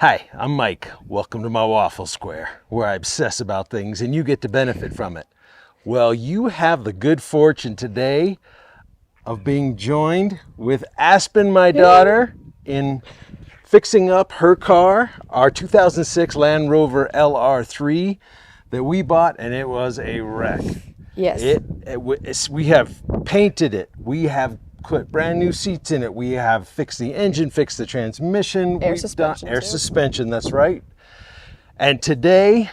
Hi, I'm Mike. Welcome to my Waffle Square, where I obsess about things and you get to benefit from it. Well, you have the good fortune today of being joined with Aspen, my daughter, in fixing up her car, our 2006 Land Rover LR3 that we bought, and it was a wreck. Yes. We have painted it. We have put brand new seats in it. We have fixed the engine, fixed the transmission. Air We've suspension, done air too. suspension, that's right. And today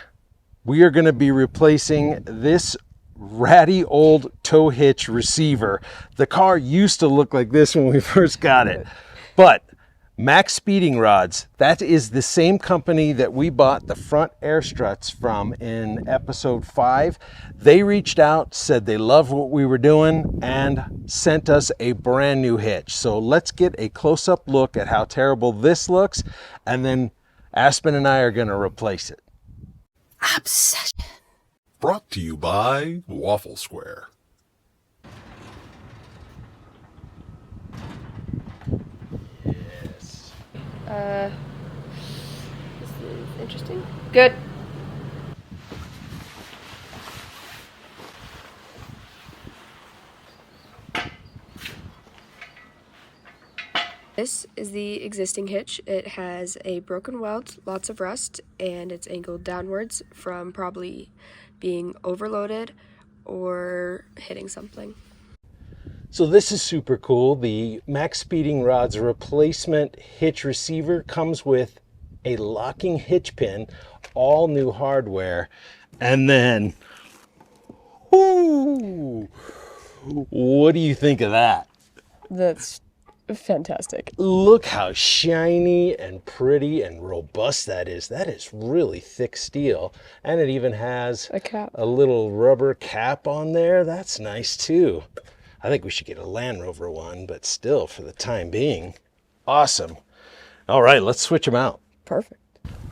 we are going to be replacing this ratty old tow hitch receiver. The car used to look like this when we first got it. But MaXpeedingRods, that is the same company that we bought the front air struts from in episode 5. They reached out, said they loved what we were doing, and sent us a brand new hitch. So let's get a close-up look at how terrible this looks, and then Aspen and I are going to replace it. Obsession. Brought to you by Waffle Square. This is interesting. Good. This is the existing hitch. It has a broken weld, lots of rust, and it's angled downwards from probably being overloaded or hitting something. So this is super cool. The MaXpeedingRods replacement hitch receiver comes with a locking hitch pin, all new hardware, and then, ooh, what do you think of that? That's fantastic. Look how shiny and pretty and robust that is. That is really thick steel, and it even has A cap. a little rubber cap on there. That's nice too. I think we should get a Land Rover one, but still, for the time being, awesome. All right, let's switch them out. Perfect.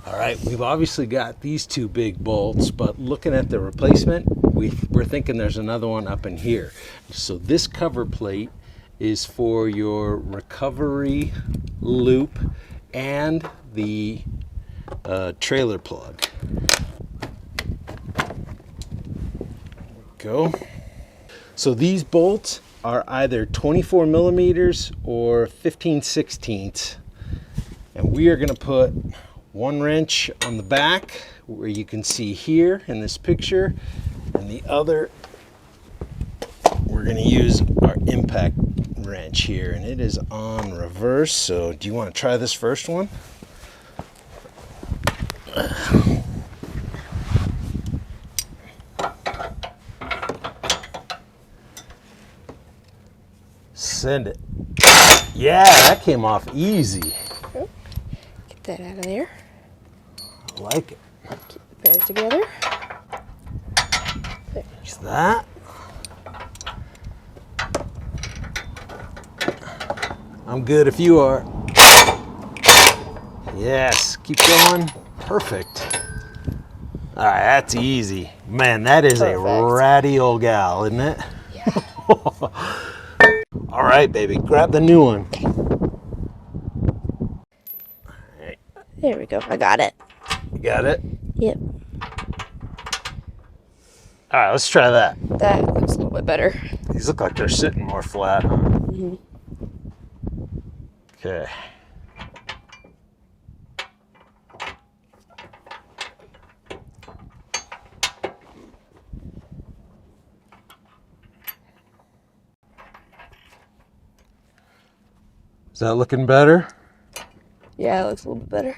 All right, we've obviously got these two big bolts, but looking at the replacement, we're thinking there's another one up in here. So this cover plate is for your recovery loop and the trailer plug. Go. So these bolts are either 24 millimeters or 15/16. And we are going to put one wrench on the back where you can see here in this picture, and the other we're going to use our impact wrench here, and it is on reverse. So do you want to try this first one? Send it. Yeah, that came off easy. Get that out of there. I like it. Keep the pairs together. There's that. I'm good if you are. Yes, keep going. Perfect. All right, that's easy. Man, that is Perfect. a ratty old gal, isn't it? Yeah. All right, baby, grab the new one. All right, There we go. I got it. you got it? Yep. All right, let's try that. That looks a little bit better. These look like they're sitting more flat. Mm-hmm. Okay. Is that looking better? Yeah, it looks a little bit better.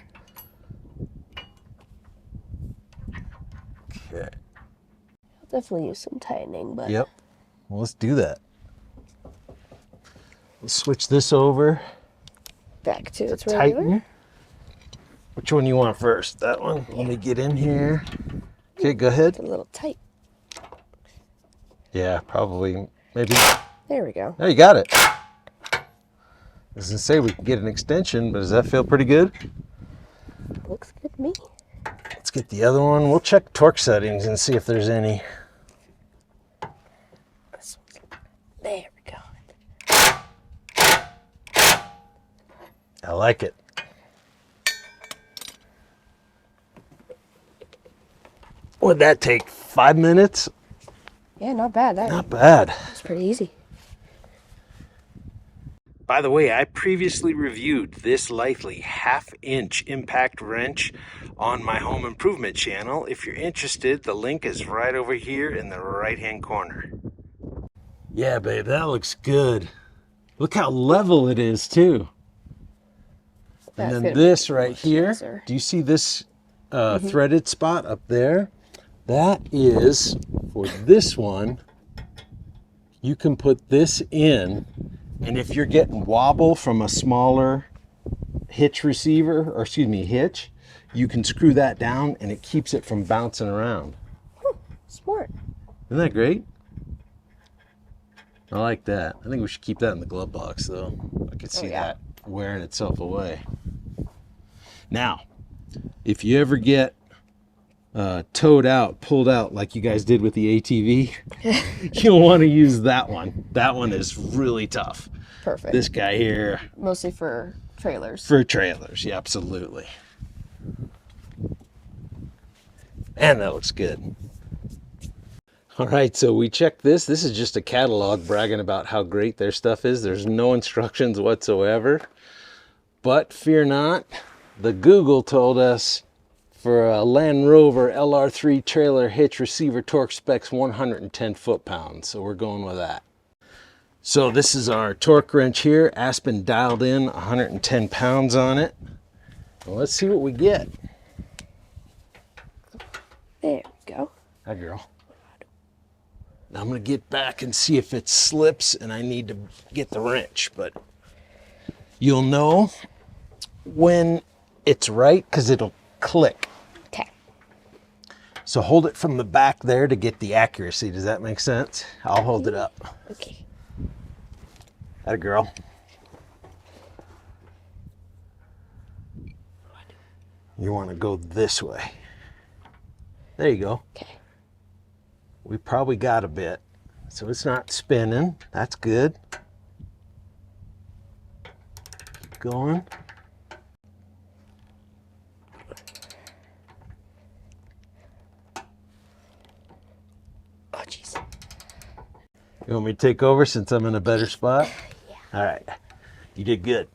Okay. I'll definitely use some tightening, but Yep. Well, let's do that. Let's switch this over. back to its regular. Tighten. Which one you want first? That one? Let me get in here. Okay, go ahead. It's a little tight. Yeah, probably. Maybe. There we go. There, you got it. I was gonna say we can get an extension, but does that feel pretty good? Looks good to me. Let's get the other one. We'll check torque settings and see if there's any. There we go. I like it. Would that take 5 minutes? Yeah, not bad. Not bad. That's pretty easy. By the way, I previously reviewed this Lightly 1/2-inch impact wrench on my home improvement channel. If you're interested, the link is right over here in the right-hand corner. Yeah, babe, that looks good. Look how level it is, too. And then this right here, do you see this threaded spot up there? That is, for this one, you can put this in, and if you're getting wobble from a smaller hitch receiver, or excuse me, hitch, you can screw that down and it keeps it from bouncing around. Smart. Isn't that great? I like that. I think we should keep that in the glove box though. I could see that wearing itself away. Now, if you ever get pulled out like you guys did with the ATV, you'll want to use that one. That one is really tough. Perfect. This guy here. Mostly for trailers. For trailers, yeah, absolutely. And that looks good. All right, so we checked this. This is just a catalog bragging about how great their stuff is. There's no instructions whatsoever. But fear not, the Google told us for a Land Rover LR3 trailer hitch receiver torque specs 110 foot-pounds. So we're going with that. So this is our torque wrench here. Aspen dialed in 110 pounds on it. Well, let's see what we get. There we go. Hi, girl. Now I'm going to get back and see if it slips and I need to get the wrench, but you'll know when it's right because it'll click. Okay. So hold it from the back there to get the accuracy. Does that make sense? I'll hold it up. Okay. Atta girl. You want to go this way. There you go. Okay. We probably got a bit, so it's not spinning. That's good. Keep going. Oh, jeez. You want me to take over since I'm in a better spot? Yeah. All right. You did good.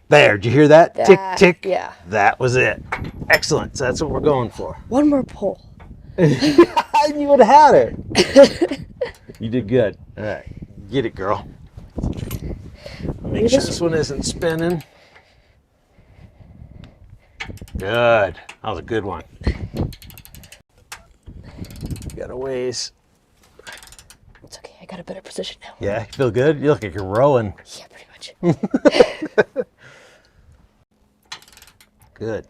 There, did you hear that? Tick, tick. Yeah. That was it. Excellent. So that's what we're going for. One more pull. You would have had it. You did good. All right. Get it, girl. Make sure this one isn't spinning. Good. That was a good one. Got a ways. It's okay. I got a better position now. Yeah, you feel good? You look like you're rowing. Yeah, pretty much. Good.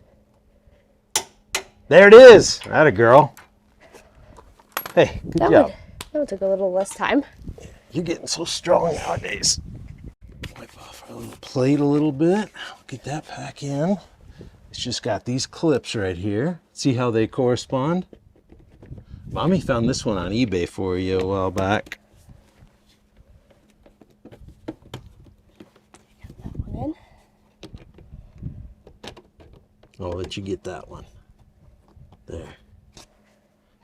There it is. Atta girl. Hey, good job. That one took a little less time. You're getting so strong nowadays. Wipe off our little plate a little bit. Get that back in. It's just got these clips right here. See how they correspond? Mommy found this one on eBay for you a while back. Get that one in. I'll let you get that one. There.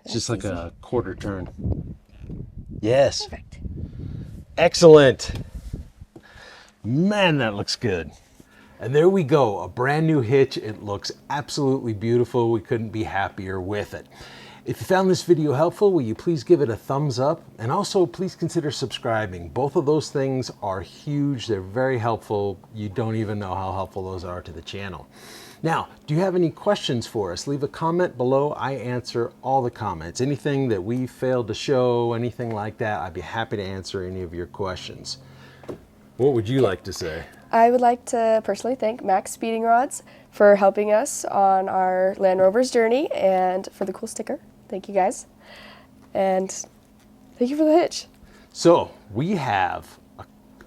It's just like a quarter turn. Yes. Perfect. Excellent. Man, that looks good. And there we go, a brand new hitch. It looks absolutely beautiful. We couldn't be happier with it. If you found this video helpful, will you please give it a thumbs up? And also please consider subscribing. Both of those things are huge. They're very helpful. You don't even know how helpful those are to the channel. Now, do you have any questions for us? Leave a comment below. I answer all the comments. Anything that we failed to show, anything like that, I'd be happy to answer any of your questions. What would you like to say? I would like to personally thank MaXpeedingRods for helping us on our Land Rover's journey and for the cool sticker. Thank you guys. And thank you for the hitch. So we have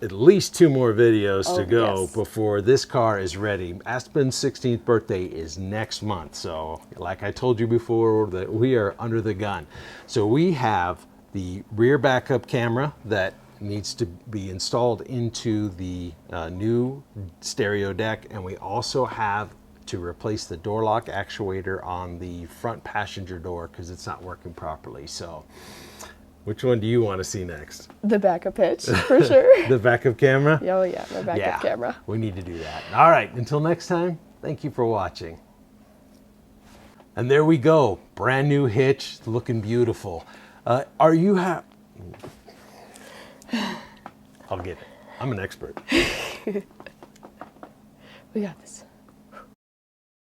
at least 2 more videos to go yes. before this car is ready. Aspen's 16th birthday is next month. So like I told you before, that we are under the gun. So we have the rear backup camera that needs to be installed into the new stereo deck, and we also have to replace the door lock actuator on the front passenger door because it's not working properly. So which one do you want to see next? The backup hitch, for sure. The backup camera? Oh yeah, my backup camera. We need to do that. All right, until next time, thank you for watching. And there we go, brand new hitch, looking beautiful. Are you I'll get it. I'm an expert. We got this.